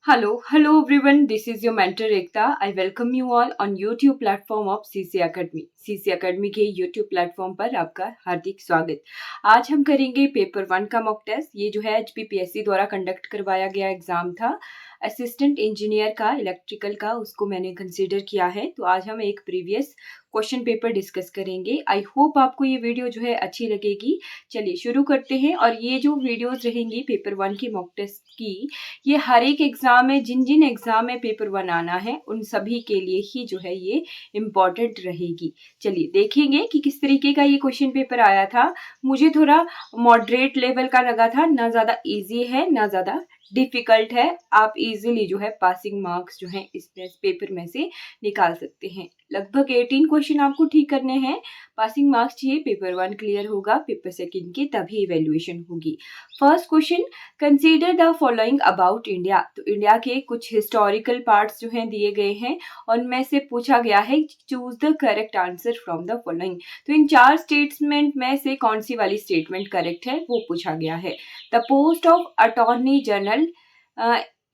Hello everyone. This is your mentor Ekta. I welcome you all on YouTube platform of CC Academy. CC Academy के YouTube platform पर आपका हार्दिक स्वागत। आज हम करेंगे पेपर 1 का मॉक टेस्ट। ये जो है HPPSC द्वारा कंडक्ट करवाया गया एग्जाम था असिस्टेंट इंजीनियर का, इलेक्ट्रिकल का, उसको मैंने कंसीडर किया है। तो आज हम एक प्रीवियस क्वेश्चन पेपर डिस्कस करेंगे। आई होप आपको ये वीडियो जो है अच्छी लगेगी। चलिए शुरू करते हैं। और ये जो वीडियोस रहेंगी पेपर 1 की मॉक टेस्ट की, ये हर एक एग्जाम में जिन एग्जाम में पेपर 1 आना है उन सभी के लिए ही जो है ये इम्पॉर्टेंट रहेगी। चलिए देखेंगे कि किस तरीके का ये क्वेश्चन पेपर आया था। मुझे थोड़ा मॉडरेट लेवल का लगा था, ना ज़्यादा इजी है ना ज़्यादा डिफिकल्ट है। आप इजीली जो है पासिंग मार्क्स जो है इस पेपर में से निकाल सकते हैं। लगभग 18 क्वेश्चन आपको ठीक करने हैं। पासिंग मार्क्स चाहिए, पेपर 1 क्लियर होगा, पेपर 2 की तभी इवेल्युएशन होगी। First question, consider the following about India. तो इंडिया के कुछ हिस्टोरिकल पार्ट्स जो हैं दिए गए हैं और उनमें से पूछा गया है choose the correct answer from the following. तो इन 4 स्टेटमेंट में से कौन सी वाली स्टेटमेंट करेक्ट है वो पूछा गया है। The post of attorney general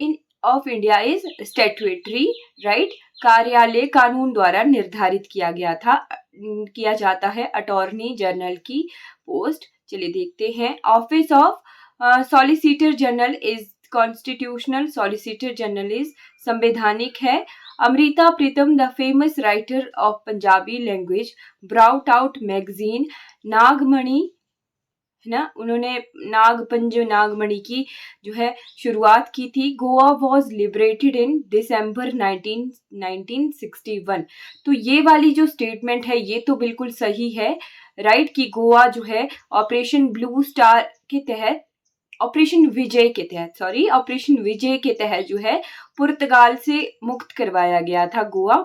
in of India is statutory, right. कार्यालय कानून द्वारा निर्धारित किया जाता है अटॉर्नी जनरल की पोस्ट। चलिए देखते हैं। Office of solicitor general is constitutional, solicitor general is संवैधानिक है। Amrita Pritam the famous writer of Punjabi language brought out magazine Nagmani, है ना, उन्होंने नागमणि की जो है शुरुआत की थी। गोवा वॉज लिबरेटेड इन दिसंबर 1961। तो ये वाली जो स्टेटमेंट है ये तो बिल्कुल सही है, राइट, कि गोवा जो है ऑपरेशन ब्लू स्टार के तहत, ऑपरेशन विजय के तहत जो है पुर्तगाल से मुक्त करवाया गया था गोवा।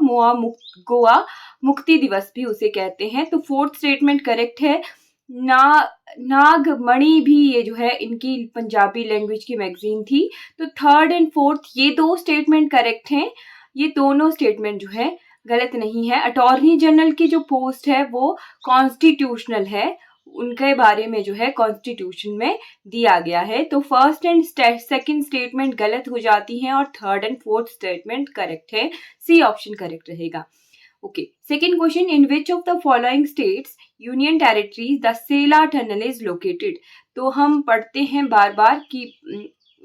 गोवा मुक्ति दिवस भी उसे कहते हैं। तो फोर्थ स्टेटमेंट करेक्ट है। नागमणि भी ये जो है इनकी पंजाबी लैंग्वेज की मैगजीन थी। तो थर्ड एंड फोर्थ ये 2 स्टेटमेंट करेक्ट हैं। ये दोनों स्टेटमेंट जो है गलत नहीं है। अटॉर्नी जनरल की जो पोस्ट है वो कॉन्स्टिट्यूशनल है, उनके बारे में जो है कॉन्स्टिट्यूशन में दिया गया है। तो फर्स्ट एंड सेकंड स्टेटमेंट गलत हो जाती हैं और third and fourth statement correct है। सी ऑप्शन करेक्ट रहेगा। Okay, second question, in which of the following states union territories the Sela tunnel is located. तो हम पढ़ते हैं बार बार कि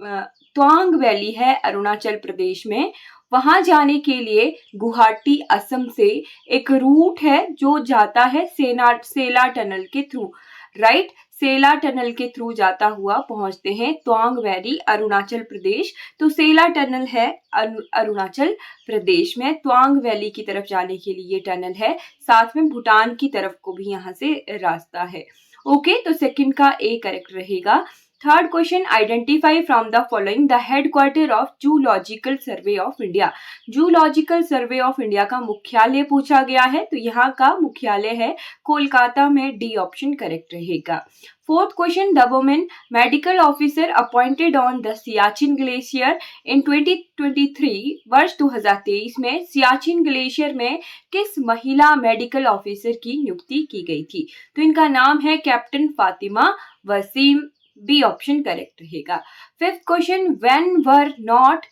त्वांग वैली है अरुणाचल प्रदेश में, वहां जाने के लिए गुवाहाटी असम से एक रूट है जो जाता है सेला टनल के थ्रू, राइट। सेला टनल के थ्रू जाता हुआ पहुंचते हैं त्वांग वैली अरुणाचल प्रदेश। तो सेला टनल है अरुणाचल प्रदेश में, त्वांग वैली की तरफ जाने के लिए ये टनल है। साथ में भूटान की तरफ को भी यहाँ से रास्ता है। ओके, तो सेकंड का ए करेक्ट रहेगा। Third question, identify from the following the headquarter of zoological survey of India. Zoological survey of India का मुख्यालय पूछा गया है। तो यहाँ का मुख्यालय है कोलकाता में, डी ऑप्शन करेक्ट रहेगा। Fourth question, the women medical officer appointed on the Siachen glacier in 2023 वर्ष 2023 में सियाचिन ग्लेशियर में किस महिला मेडिकल ऑफिसर की नियुक्ति की गई थी। तो इनका नाम है captain Fatima Wasim, B option correct रहेगा। Fifth question, when were not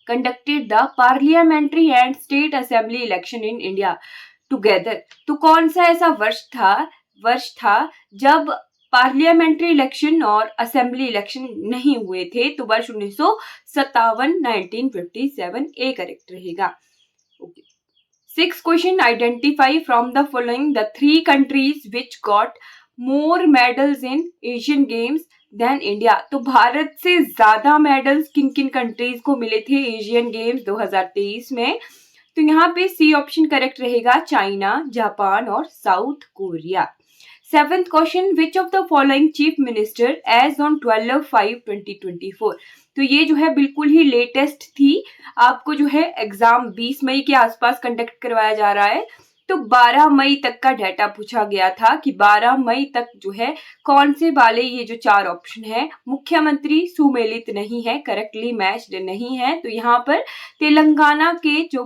conducted the parliamentary and state assembly election in India together. तो कौन सा ऐसा वर्ष था जब पार्लियामेंट्री इलेक्शन और असेंबली इलेक्शन नहीं हुए थे। तो वर्ष 1957 ए करेक्ट रहेगा। Okay, six question, identify from the following the 3 countries which got more medals in Asian games than India. तो भारत से ज्यादा मेडल्स किन किन कंट्रीज को मिले थे एशियन गेम्स 2023 में। तो यहाँ पे सी ऑप्शन करेक्ट रहेगा, चाइना, जापान और South Korea. Seventh question, which of the following chief minister as on 12/5/2024। तो ये जो है बिल्कुल ही लेटेस्ट थी। आपको जो है एग्जाम 20 मई के आसपास कंडक्ट करवाया जा रहा है। तो 12 मई तक का डाटा पूछा गया था कि 12 मई तक जो है कौन से वाले ये जो 4 ऑप्शन है, मुख्यमंत्री सुमेलित नहीं है, करेक्टली मैच्ड नहीं है। तो यहाँ पर तेलंगाना के जो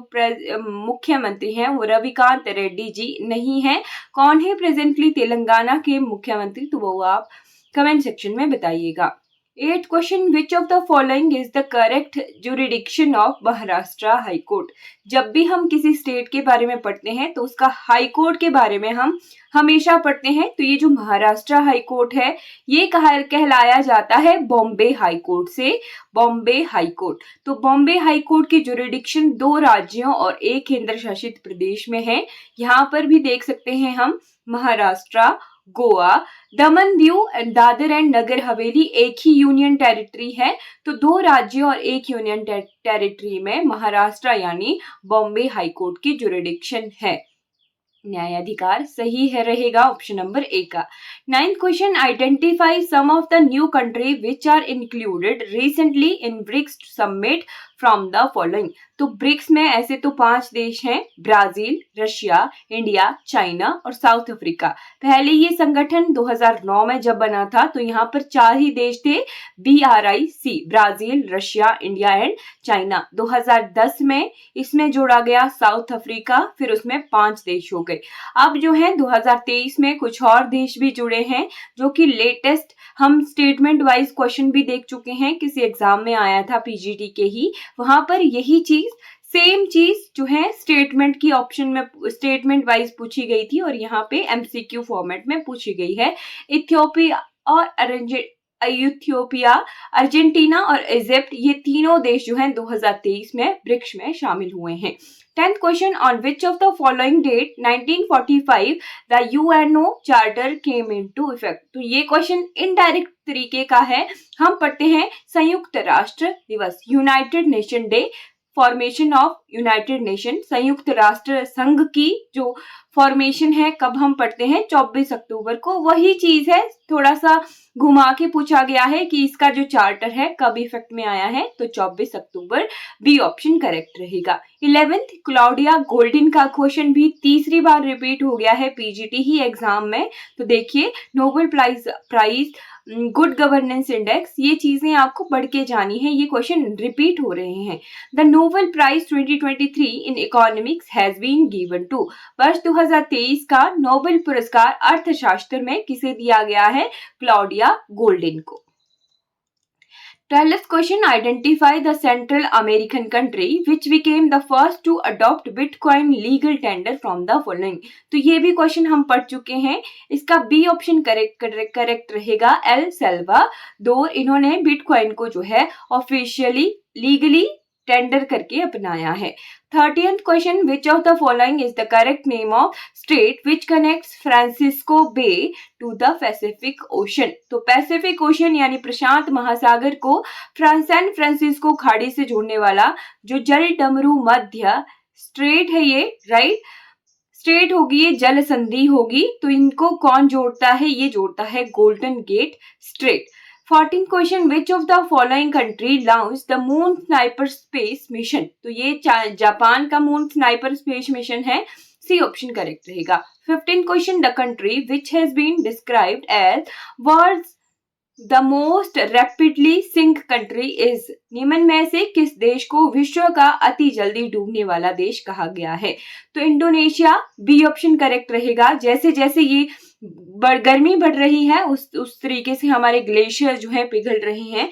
मुख्यमंत्री हैं वो रविकांत रेड्डी जी नहीं है। कौन है प्रेजेंटली तेलंगाना के मुख्यमंत्री, तो वो आप कमेंट सेक्शन में बताइएगा। 8th question, which of the following is the correct jurisdiction of Maharashtra high court. जब भी हम किसी स्टेट के बारे में पढ़ते हैं तो उसका हाई कोर्ट के बारे में हम हमेशा पढ़ते हैं। तो ये जो महाराष्ट्र हाई कोर्ट है ये कहलाया जाता है बॉम्बे हाई कोर्ट से, बॉम्बे हाई कोर्ट। तो बॉम्बे हाई कोर्ट की जुरिडिक्शन 2 राज्यों और 1 केंद्र शासित प्रदेश में है। यहाँ पर भी देख सकते हैं हम महाराष्ट्र, गोवा, दमन दीव एंड दादर एंड नगर हवेली एक ही यूनियन टेरिटरी है। तो 2 राज्यों और 1 यूनियन टेरिटरी में महाराष्ट्र यानी बॉम्बे हाई कोर्ट की जुरिडिक्शन है। न्यायाधिकार सही है रहेगा ऑप्शन नंबर ए का। 9th question, identify some of the new country which are included recently in BRICS summit from the following. तो ब्रिक्स में ऐसे तो 5 देश हैं, ब्राजील, रशिया, इंडिया, चाइना और साउथ अफ्रीका। पहले ये संगठन 2009 में जब बना था तो यहाँ पर 4 ही देश थे, BRIC, Brazil, Russia, India and China. 2010 में इसमें जोड़ा गया साउथ अफ्रीका, फिर उसमें 5 देश हो गए। अब जो है 2023 में कुछ और देश भी जुड़े हैं जो कि लेटेस्ट हम स्टेटमेंट वाइज क्वेश्चन भी देख चुके हैं, किसी एग्जाम में आया था PGT के ही, वहां पर यही चीज सेम चीज जो है स्टेटमेंट की ऑप्शन में स्टेटमेंट वाइज पूछी गई थी और यहाँ पे MCQ फॉर्मेट में पूछी गई है। इथियोपिया और अर्जेंटीना और इजिप्ट ये तीनों देश जो हैं 2023 में ब्रिक्स में शामिल हुए हैं। 10th question, on which of the following date 1945 the UNO charter came into effect. तो ये क्वेश्चन इनडायरेक्ट तरीके का है। हम पढ़ते हैं संयुक्त राष्ट्र दिवस, United nation day, formation of United nation, संयुक्त राष्ट्र संघ की जो फॉर्मेशन है कब हम पढ़ते हैं 24 अक्टूबर को। वही चीज है, थोड़ा सा घुमा के पूछा गया है कि इसका जो चार्टर है कब इफेक्ट में आया है, तो 24 अक्टूबर, बी ऑप्शन करेक्ट रहेगा। 11th, क्लाउडिया गोल्डिन का क्वेश्चन भी तीसरी बार रिपीट हो गया है PGT ही एग्जाम में। तो देखिए, Nobel prize good governance index, ये चीजें आपको पढ़ के जानी है, ये क्वेश्चन रिपीट हो रहे हैं। The Nobel prize 2023 in economics has been given to. वर्ष 2023 का नोबेल पुरस्कार अर्थशास्त्र में किसे दिया गया है? क्लाउडिया गोल्डिन को। 12th question, identify the Central American country which became the first to adopt Bitcoin legal tender from the following। तो ये भी क्वेश्चन हम पढ़ चुके हैं, इसका बी ऑप्शन करेक्ट रहेगा, एल सल्वाडोर। इन्होंने बिटकॉइन को जो है ऑफिशियली लीगली टेंडर करके अपनाया है। 13th question, which of the following is the correct name of state which connects Francisco bay to the Pacific ocean. तो पैसिफिक ओशन यानी प्रशांत महासागर को सैन फ्रांसिस्को खाड़ी से जोड़ने वाला जो जल डमरू मध्य स्ट्रेट है, ये राइट स्ट्रेट होगी, ये जल संधि होगी। तो इनको कौन जोड़ता है? ये जोड़ता है golden get straight. 14th question, which of the following country launch the moon sniper space mission. तो ये जापान का मून स्नाइपर स्पेस मिशन है, सी ऑप्शन करेक्ट रहेगा। 15th question, the country which has been described as world's the most rapidly sink country is. निम्न में से किस देश को विश्व का अति जल्दी डूबने वाला देश कहा गया है? तो इंडोनेशिया, बी ऑप्शन करेक्ट रहेगा। जैसे जैसे ये गर्मी बढ़ रही है उस तरीके से हमारे ग्लेशियर जो है पिघल रहे हैं,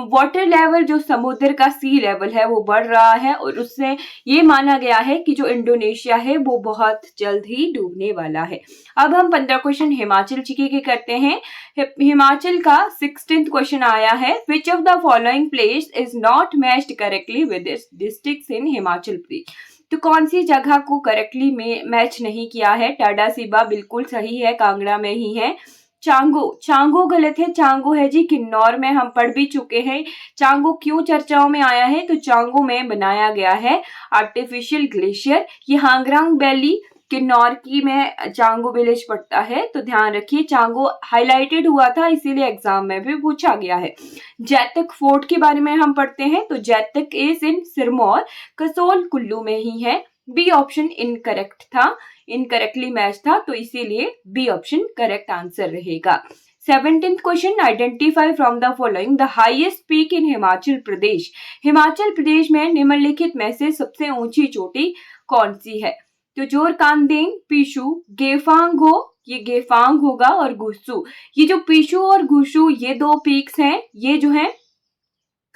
वाटर लेवल जो समुद्र का सी लेवल है वो बढ़ रहा है और उससे ये माना गया है कि जो इंडोनेशिया है वो बहुत जल्द ही डूबने वाला है। अब हम 15 क्वेश्चन हिमाचल जीके के करते हैं। हिमाचल का 16th क्वेश्चन आया है, which of the following place is not matched correctly with districts in Himachal Pradesh. तो कौन सी जगह को करेक्टली मैच नहीं किया है? टाडा सिबा बिल्कुल सही है, कांगड़ा में ही है। चांगो गलत है, चांगो है जी किन्नौर में, हम पढ़ भी चुके हैं। चांगो क्यों चर्चाओं में आया है? तो चांगो में बनाया गया है आर्टिफिशियल ग्लेशियर। ये हांगरांग वैली किन्नौर की में चांगो विलेज पड़ता है, तो ध्यान रखिए चांगो हाईलाइटेड हुआ था इसीलिए एग्जाम में भी पूछा गया है। जैतक फोर्ट के बारे में हम पढ़ते हैं, तो जैतक इज इन सिरमौर, कसोल कुल्लू में ही है। बी ऑप्शन इनकरेक्ट था, इनकरेक्टली मैच था, तो इसीलिए बी ऑप्शन करेक्ट आंसर रहेगा। 17th question, identify from the following the highest peak in Himachal Pradesh. Himachal Pradesh में निम्नलिखित में से सबसे ऊंची चोटी कौन सी है? तो जोरकांदेंग, पीशू, गेफांगो, ये गेफांग होगा और गुसू। ये जो पिशु और गुसू ये दो पीक्स हैं, ये जो है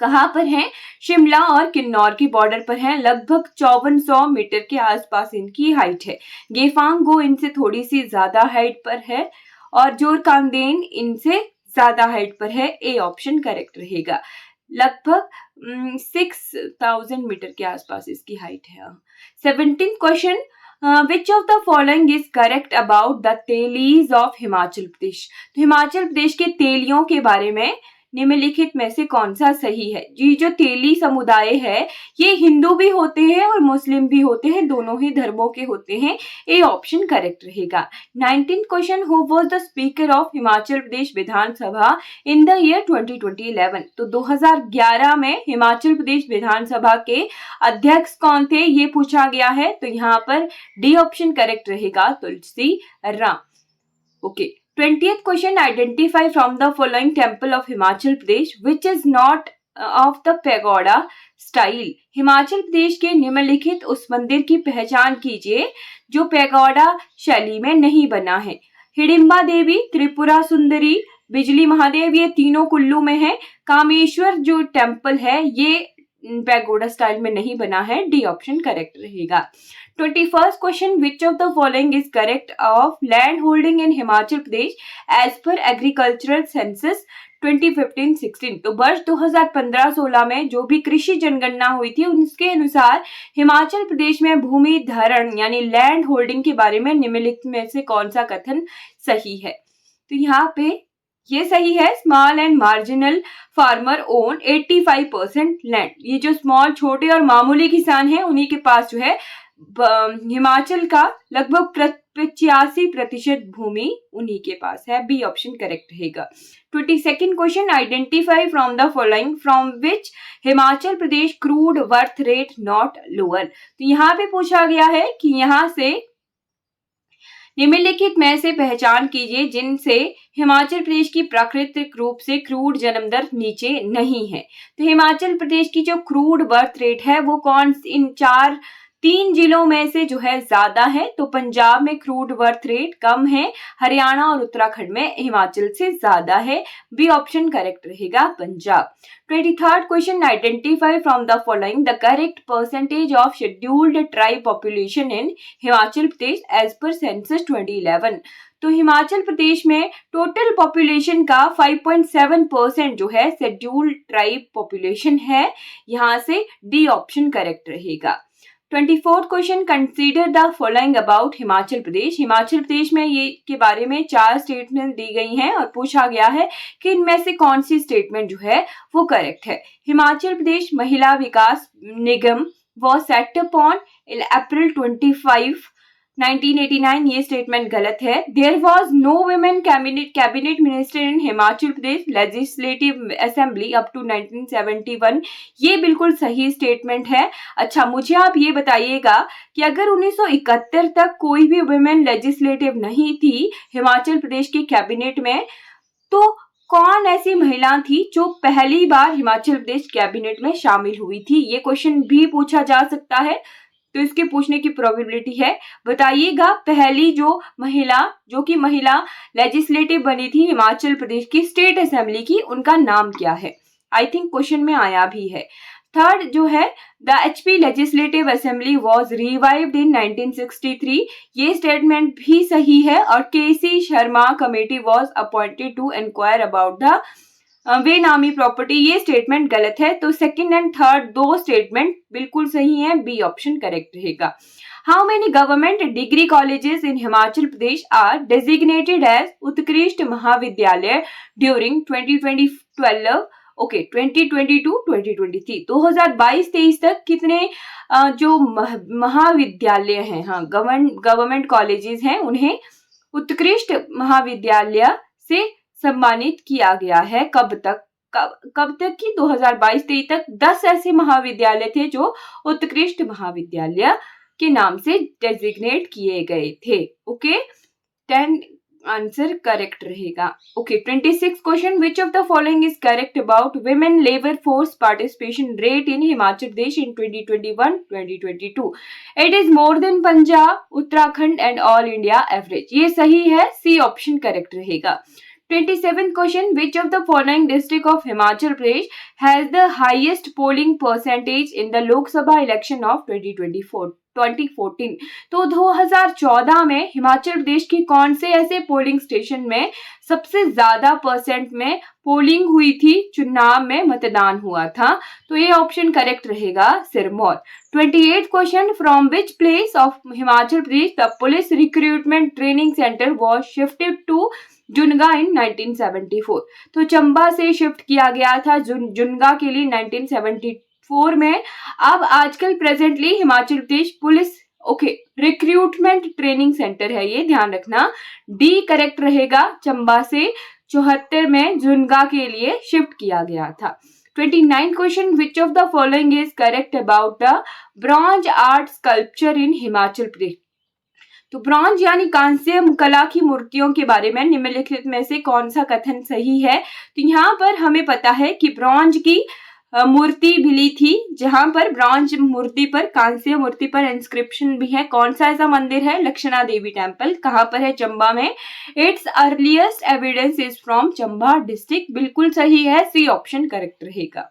कहाँ पर हैं? शिमला और किन्नौर के बॉर्डर पर हैं। लगभग 5400 मीटर के आसपास इनकी हाइट है। गेफांगो इनसे थोड़ी सी ज्यादा हाइट पर है और जोरकांगदेन इनसे ज्यादा हाइट पर है। ए ऑप्शन करेक्ट रहेगा। लगभग 6000 मीटर के आसपास इसकी हाइट है। 17th question, which of the following is correct about the tales of Himachal Pradesh? तो हिमाचल प्रदेश के तेलियों के बारे में निम्नलिखित में से कौन सा सही है? ये जो तेली समुदाय है ये हिंदू भी होते हैं और मुस्लिम भी होते हैं, दोनों ही धर्मों के होते हैं। ए ऑप्शन करेक्ट रहेगा। 19th question, who was the speaker of Himachal Pradesh Vidhan Sabha in the year 2011? तो 2011 में हिमाचल प्रदेश विधानसभा के अध्यक्ष कौन थे ये पूछा गया है। तो यहाँ पर डी ऑप्शन करेक्ट रहेगा, Tulsi Ram. Okay. 20th question, identify from the following temple of Himachal Pradesh which is not of the pagoda style. Himachal Pradesh के निम्नलिखित उस मंदिर की पहचान कीजिए जो पैगोडा शैली में नहीं बना है। हिडिंबा देवी, त्रिपुरा सुंदरी, बिजली महादेव ये तीनों कुल्लू में है। कामेश्वर जो टेम्पल है ये पैगोडा स्टाइल में नहीं बना है। डी ऑप्शन करेक्ट रहेगा। 21st question, which of the following is correct of land holding in Himachal Pradesh as per agricultural census 2015-16? तो वर्ष 2015-16 में जो भी कृषि जनगणना हुई थी उसके अनुसार हिमाचल प्रदेश में भूमि धारण यानी लैंड होल्डिंग के बारे में निम्नलिखित में से कौन सा कथन सही है? तो यहाँ पे ये सही है, small and marginal farmer own 85% land. ये जो स्मॉल छोटे और मामूली किसान हैं उन्हीं के पास जो है हिमाचल का लगभग 85% भूमि उन्हीं के पास है। बी ऑप्शन करेक्ट रहेगा। 22nd question, identify from the following from which Himachal Pradesh crude worth rate not lower? तो यहाँ पे पूछा गया है कि यहाँ से निम्नलिखित में से पहचान कीजिए जिनसे हिमाचल प्रदेश की प्राकृतिक रूप से क्रूड जन्म दर नीचे नहीं है। तो हिमाचल प्रदेश की जो क्रूड बर्थ रेट है वो कौन इन तीन जिलों में से जो है ज्यादा है? तो पंजाब में क्रूड बर्थ रेट कम है, हरियाणा और उत्तराखंड में हिमाचल से ज्यादा है। बी ऑप्शन करेक्ट रहेगा, Punjab. 23rd question, identify from the following the correct percentage of scheduled tribe population in Himachal Pradesh as per census 2011? तो हिमाचल प्रदेश में टोटल पॉपुलेशन का 5.7% जो है शेड्यूल्ड ट्राइब पॉपुलेशन है। यहाँ से डी ऑप्शन करेक्ट रहेगा। 24th question, consider the following about Himachal Pradesh. Himachal Pradesh में ये के बारे में 4 स्टेटमेंट दी गई हैं और पूछा गया है कि इनमें से कौन सी स्टेटमेंट जो है वो करेक्ट है। Himachal Pradesh Mahila Vikas Nigam was set up on April 25, 1989, ये स्टेटमेंट गलत है। There was no women cabinet minister in Himachal Pradesh legislative assembly up to 1971, ये बिल्कुल सही स्टेटमेंट है। अच्छा, मुझे आप ये बताइएगा कि अगर 1971 तक कोई भी वुमेन लेजिस्लेटिव नहीं थी हिमाचल प्रदेश के कैबिनेट में, तो कौन ऐसी महिला थी जो पहली बार हिमाचल प्रदेश कैबिनेट में शामिल हुई थी? ये क्वेश्चन भी पूछा जा सकता है, तो इसके पूछने की प्रोबेबिलिटी है। बताइएगा पहली जो कि महिला लेजिस्लेटिव बनी थी हिमाचल प्रदेश की स्टेट असेंबली की, उनका नाम क्या है? आई थिंक क्वेश्चन में आया भी है। थर्ड जो है, the HP legislative assembly was revived in 1963, ये स्टेटमेंट भी सही है। और KC Sharma committee was appointed to inquire about the benami property, ये स्टेटमेंट गलत है। तो सेकंड एंड थर्ड दो स्टेटमेंट बिल्कुल सही है। बी ऑप्शन करेक्ट रहेगा। How many government degree colleges in Himachal Pradesh are designated as Utkrisht Mahavidyalaya during 2022-2023? 2022-23 तक कितने जो महाविद्यालय हैं, हाँ गवर्नमेंट कॉलेजेस हैं, उन्हें उत्कृष्ट महाविद्यालय से सम्मानित किया गया है। कब तक की 2022-23 तक 10 ऐसे महाविद्यालय थे जो उत्कृष्ट महाविद्यालय के नाम से डेजिग्नेट किए गए थे। ओके, आंसर करेक्ट रहेगा। Okay, 26 question, which of the following is correct about women labour force participation rate in Himachal Pradesh in 2021-2022? It is more than Punjab, Uttarakhand and all India average. ये सही है, सी ऑप्शन करेक्ट रहेगा। 27th question, which of the following district of Himachal Pradesh has the highest polling percentage in the Lok Sabha election of 2014? तो 2014 में हिमाचल प्रदेश के कौन से ऐसे पोलिंग स्टेशन में सबसे ज्यादा परसेंट में पोलिंग हुई थी, चुनाव में मतदान हुआ था? तो ये ऑप्शन करेक्ट रहेगा, Sirmaur. 28th question, from which place of Himachal Pradesh the police recruitment training centre was shifted to Junga in 1974? तो चंबा से शिफ्ट किया गया था जुनगा के लिए 1974 में। अब आजकल presently Himachal Pradesh police recruitment training centre है, ये ध्यान रखना। डी करेक्ट रहेगा, चंबा से 74 में जुनगा के लिए शिफ्ट किया गया था। 29th question, which of the following is correct about the bronze art sculpture in Himachal Pradesh? तो ब्रॉन्ज यानी कांस्य कला की मूर्तियों के बारे में निम्नलिखित में से कौन सा कथन सही है? तो यहाँ पर हमें पता है कि ब्रॉन्ज की मूर्ति मिली थी, जहां पर ब्रॉन्ज मूर्ति पर, कांस्य मूर्ति पर इंस्क्रिप्शन भी है। कौन सा ऐसा मंदिर है? लक्षणा देवी टेम्पल। कहां पर है? चंबा में। It's earliest evidence is from Chamba district. बिल्कुल सही है, सी ऑप्शन करेक्ट रहेगा।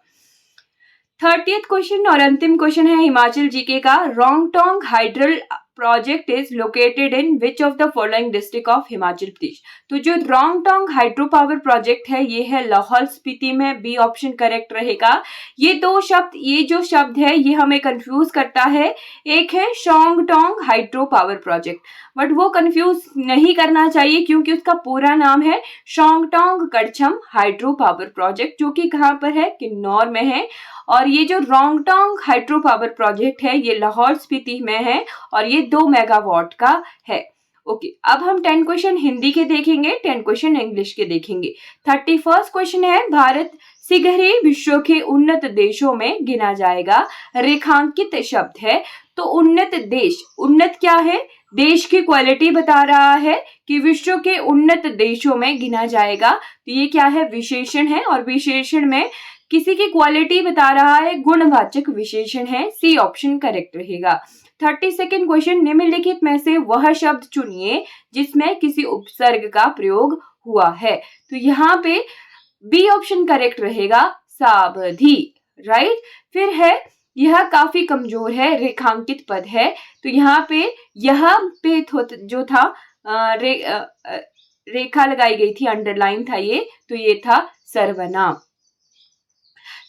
30th क्वेश्चन और अंतिम क्वेश्चन है हिमाचल जीके का, Rongtong hydel project is located in which of the following district of Himachal Pradesh? तो जो रोंगटोंग हाइड्रो पावर प्रोजेक्ट है ये है लाहौल स्पीति में। बी ऑप्शन करेक्ट रहेगा। ये जो शब्द है ये हमें कंफ्यूज करता है। एक है Shongtong hydro power project, but वो कंफ्यूज नहीं करना चाहिए क्योंकि उसका पूरा नाम है Shongtong Karcham hydro power project, जो कि कहां पर है? किन्नौर में है। और ये जो रोंगटोंग हाइड्रो पावर प्रोजेक्ट है ये लाहौल स्पीति में है और ये 2 मेगावाट का है। ओके, अब हम 10 क्वेश्चन हिंदी के देखेंगे, 10 क्वेश्चन इंग्लिश के देखेंगे। 31st क्वेश्चन है, भारत शीघ्र ही विश्व के उन्नत देशों में गिना जाएगा। रेखांकित शब्द है, तो उन्नत देश, उन्नत क्या है? देश की क्वालिटी बता रहा है कि विश्व के उन्नत देशों में गिना जाएगा। तो ये क्या है? विशेषण है, और विशेषण में किसी की क्वालिटी बता रहा है, गुणवाचक विशेषण है। सी ऑप्शन करेक्ट रहेगा। 32nd क्वेश्चन, निम्नलिखित में से वह शब्द चुनिए जिसमें किसी उपसर्ग का प्रयोग हुआ है। तो यहाँ पे बी ऑप्शन करेक्ट रहेगा, सावधि। राइट। फिर है, यह काफी कमजोर है, रेखांकित पद है। तो यहाँ पे जो था रेखा लगाई गई थी, अंडरलाइन था ये, तो ये था सर्वनाम।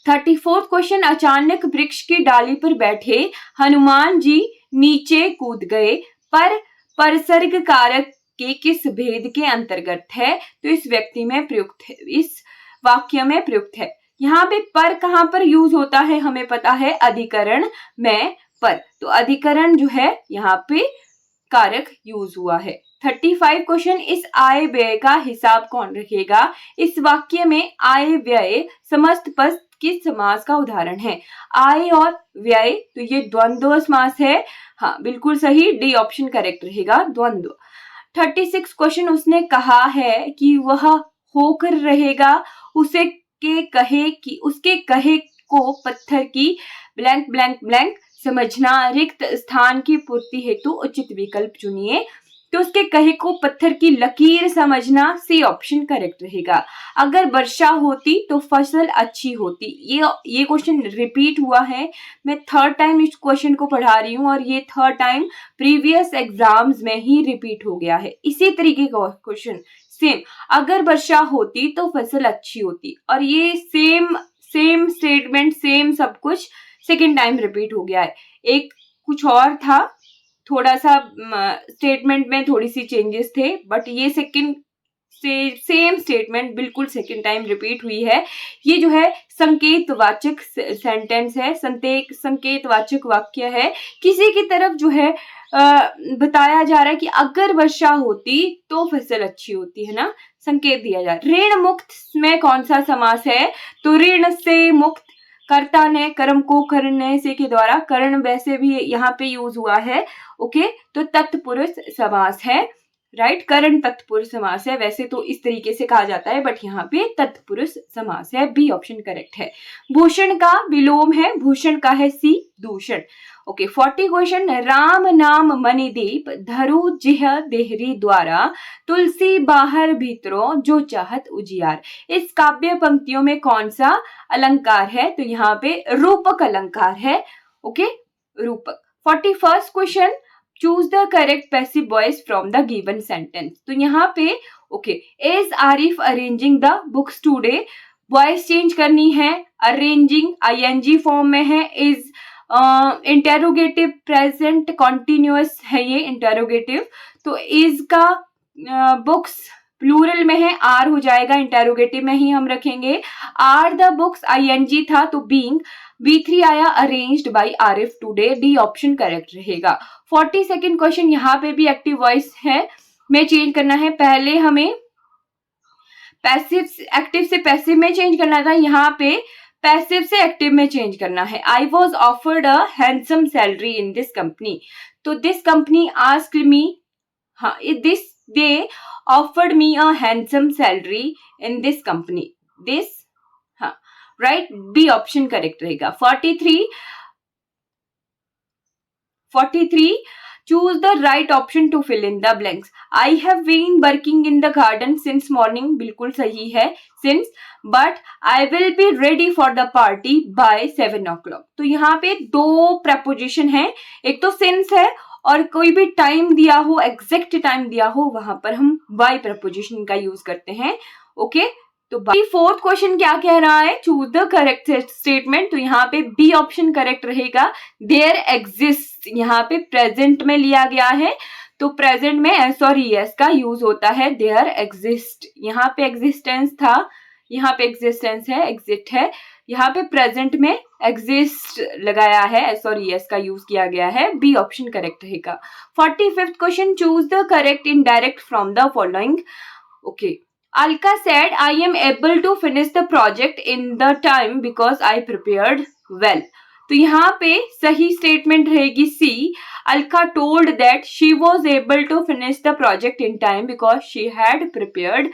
34th क्वेश्चन, अचानक वृक्ष की डाली पर बैठे हनुमान जी नीचे कूद गए, पर परसर्ग कारक के किस भेद के अंतर्गत है? तो इस व्यक्ति में प्रयुक्त है, इस वाक्य में प्रयुक्त है। यहाँ पे पर कहाँ पर यूज होता है? हमें पता है अधिकरण में पर, तो अधिकरण जो है यहाँ पे कारक यूज हुआ है। 35 क्वेश्चन, इस आय व्यय का हिसाब कौन रखेगा? इस वाक्य में आय व्यय समस्त पद किस समास का उदाहरण है? आय और व्यय, तो ये द्वंद्व समास है। हाँ, बिल्कुल सही, डी ऑप्शन करेक्ट रहेगा, द्वंद्व। 36 क्वेश्चन, उसने कहा है कि वह होकर रहेगा, उसके कहे को पत्थर की ब्लैंक ब्लैंक ब्लैंक समझना, रिक्त स्थान की पूर्ति हेतु उचित विकल्प चुनिए। तो उसके कहे को पत्थर की लकीर समझना, सी ऑप्शन करेक्ट रहेगा। अगर वर्षा होती तो फसल अच्छी होती, ये क्वेश्चन रिपीट हुआ है। मैं थर्ड टाइम इस क्वेश्चन को पढ़ा रही हूँ और ये थर्ड टाइम प्रीवियस एग्जाम्स में ही रिपीट हो गया है। इसी तरीके का क्वेश्चन सेम, अगर वर्षा होती तो फसल अच्छी होती, और ये सेम स्टेटमेंट, सेम सब कुछ सेकेंड टाइम रिपीट हो गया है। एक कुछ और था, थोड़ा सा स्टेटमेंट में थोड़ी सी चेंजेस थे, बट ये सेम स्टेटमेंट बिल्कुल सेकेंड टाइम रिपीट हुई है। ये जो है संकेतवाचक सेंटेंस है, संकेतवाचक वाक्य है। किसी की तरफ जो है बताया जा रहा है कि अगर वर्षा होती तो फसल अच्छी होती है ना, संकेत दिया जा रहा है। ऋण मुक्त में कौन सा समास है? तो ऋण से मुक्त, कर्ता ने कर्म को करने से के द्वारा, कर्ण वैसे भी यहाँ पे यूज हुआ है। ओके, तो तत्पुरुष समास है। राइट। करण तत्पुरुष समास है, वैसे तो इस तरीके से कहा जाता है बट यहाँ पे तत्पुरुष समास है। बी ऑप्शन करेक्ट है। भूषण का विलोम है, भूषण का है सी दूषण। Okay 40 question. राम नाम मणिदीप धरु जिह देहरी द्वारा, तुलसी बाहर भीतरों जो चाहत उजियार। इस काव्य पंक्तियों में कौन सा अलंकार है? तो यहाँ पे रूपक अलंकार है। ओके रूपक। 41st question. Choose the correct passive voice from the given sentence. तो यहाँ पे okay is Arif arranging the books today, voice change करनी है। अरेंजिंग आईएनजी फॉर्म में है। इज इंटेरोगेटिव प्रेजेंट कॉन्टिन्यूअस है ये इंटेरोगेटिव, तो इज का बुक्स प्लूरल में है, आर हो जाएगा, इंटेरोगेटिव में ही हम रखेंगे। आर द बुक्स आईएनजी था तो बीइंग। B3 आया arranged bye Arif today, D option correct रहेगा। 42nd question. यहाँ पे भी एक्टिव वॉइस है, में चेंज करना है। पहले हमें पैसिव एक्टिव से पैसिव में चेंज करना था, यहाँ पे पैसिव से एक्टिव में चेंज करना है। I was offered a handsome salary in this company, तो दिस कंपनी आस्क्ड मी, हाँ this they offered me a handsome salary in this company, this, हाँ राइट, बी ऑप्शन करेक्ट रहेगा। 43 choose the right option to fill in the blanks. I have been working in the garden since morning, बिल्कुल सही है since, but I will be ready for the party by 7 o'clock. तो यहाँ पे दो preposition है, एक तो since है और कोई भी टाइम दिया हो, एग्जैक्ट टाइम दिया हो, वहां पर हम by preposition का यूज करते हैं। ओके तो 4th क्वेश्चन क्या कह रहा है? चूज द करेक्ट स्टेटमेंट, तो यहाँ पे बी ऑप्शन करेक्ट रहेगा। देयर एग्जिस्ट, यहाँ पे प्रेजेंट में लिया गया है, तो प्रेजेंट में एस और ईएस का यूज होता है। देयर एग्जिस्ट, यहाँ पे एग्जिस्टेंस था, यहाँ पे एग्जिस्टेंस है, एग्जिस्ट है, यहाँ पे प्रेजेंट में एग्जिस्ट लगाया है, एस और ईएस का यूज किया गया है। बी ऑप्शन करेक्ट रहेगा। 45th question. Choose the correct indirect from the following. Okay Alka said, I am able to finish the project in the time because I prepared well. तो यहाँ पे सही statement रहेगी सी। Alka told that she was able to finish the project in time because she had prepared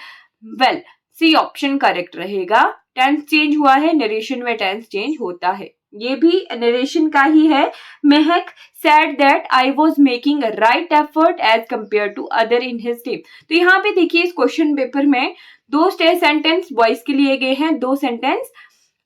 well. C option correct रहेगा। Tense change हुआ है, narration में tense change होता है, ये भी नरेशन का ही है। महक said that I was making a right effort as compared to other in his team. तो यहाँ पे देखिए इस क्वेश्चन पेपर में दो सेंटेंस वॉइस के लिए गए हैं, दो सेंटेंस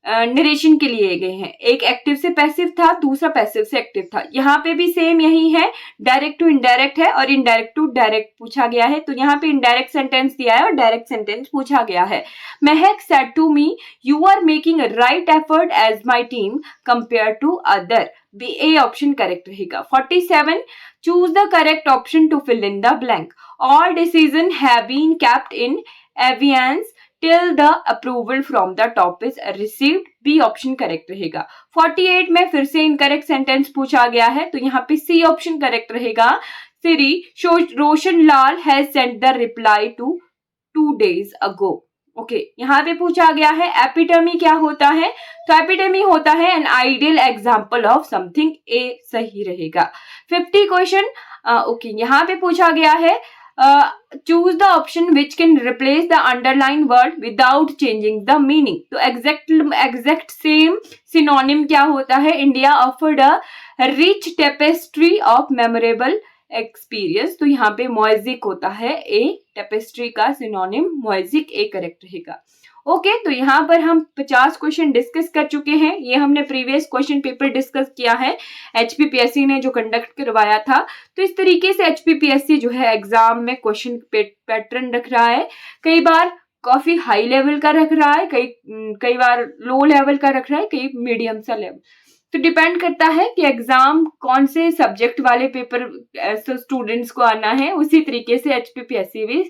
नरेशन के लिए गए हैं। एक एक्टिव से पैसिव था, दूसरा पैसिव से एक्टिव था। यहाँ पे भी सेम यही है, डायरेक्ट टू इनडायरेक्ट है और इनडायरेक्ट टू डायरेक्ट पूछा गया है। तो यहाँ पे इनडायरेक्ट सेंटेंस दिया है और डायरेक्ट सेंटेंस पूछा गया है। Mahak said to me, you are making right effort as my team compare to other, B A option correct रहेगा। 47 choose the correct option to fill in the blank. All decision have been kept in abeyance till the approval from the top is received, B option correct रहेगा। 48 में फिर से incorrect sentence पूछा गया है, तो यहाँ पे सी ऑप्शन करेक्ट रहेगा। Shri Roshan Lal has sent the reply to 2 days ago। Okay यहाँ पे पूछा गया है एपिटमी क्या होता है, तो एपिटमी होता है an ideal example of something, A सही रहेगा। 50 क्वेश्चन। ओके यहाँ पे पूछा गया है choose the option which can replace the underlined word without changing the meaning। तो exact same synonym क्या होता है? India offered a rich tapestry of memorable experience। तो यहाँ पे मोइजिक होता है ए, टेपेस्ट्री का सिनोनिम मोइजिक, ए करेक्ट रहेगा। ओके तो यहाँ पर हम 50 क्वेश्चन डिस्कस कर चुके हैं। ये हमने प्रीवियस क्वेश्चन पेपर डिस्कस किया है, एचपीपीएससी ने जो कंडक्ट करवाया था। तो इस तरीके से एचपीपीएससी जो है एग्जाम में क्वेश्चन पैटर्न रख रहा है, कई बार काफी हाई लेवल का रख रहा है, कई बार लो लेवल का रख रहा है, कई मीडियम सा लेवल। तो डिपेंड करता है कि एग्जाम कौन से सब्जेक्ट वाले पेपर स्टूडेंट्स को आना है, उसी तरीके से एचपीपीएससी भी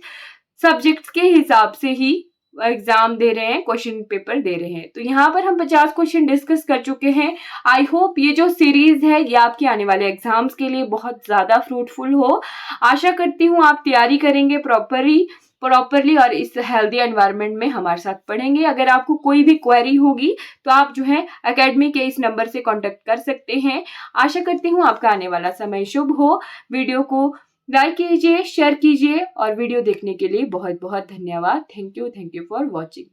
सब्जेक्ट्स के हिसाब से ही एग्जाम दे रहे हैं, क्वेश्चन पेपर दे रहे हैं। तो यहाँ पर हम 50 क्वेश्चन डिस्कस कर चुके हैं। आई होप ये जो सीरीज है ये आपके आने वाले एग्जाम्स के लिए बहुत ज्यादा फ्रूटफुल हो। आशा करती हूँ आप तैयारी करेंगे प्रॉपरली और इस हेल्दी एनवायरनमेंट में हमारे साथ पढ़ेंगे। अगर आपको कोई भी क्वेरी होगी तो आप जो है एकेडमी के इस नंबर से कांटेक्ट कर सकते हैं। आशा करती हूँ आपका आने वाला समय शुभ हो। वीडियो को लाइक कीजिए, शेयर कीजिए और वीडियो देखने के लिए बहुत बहुत धन्यवाद। Thank you for watching.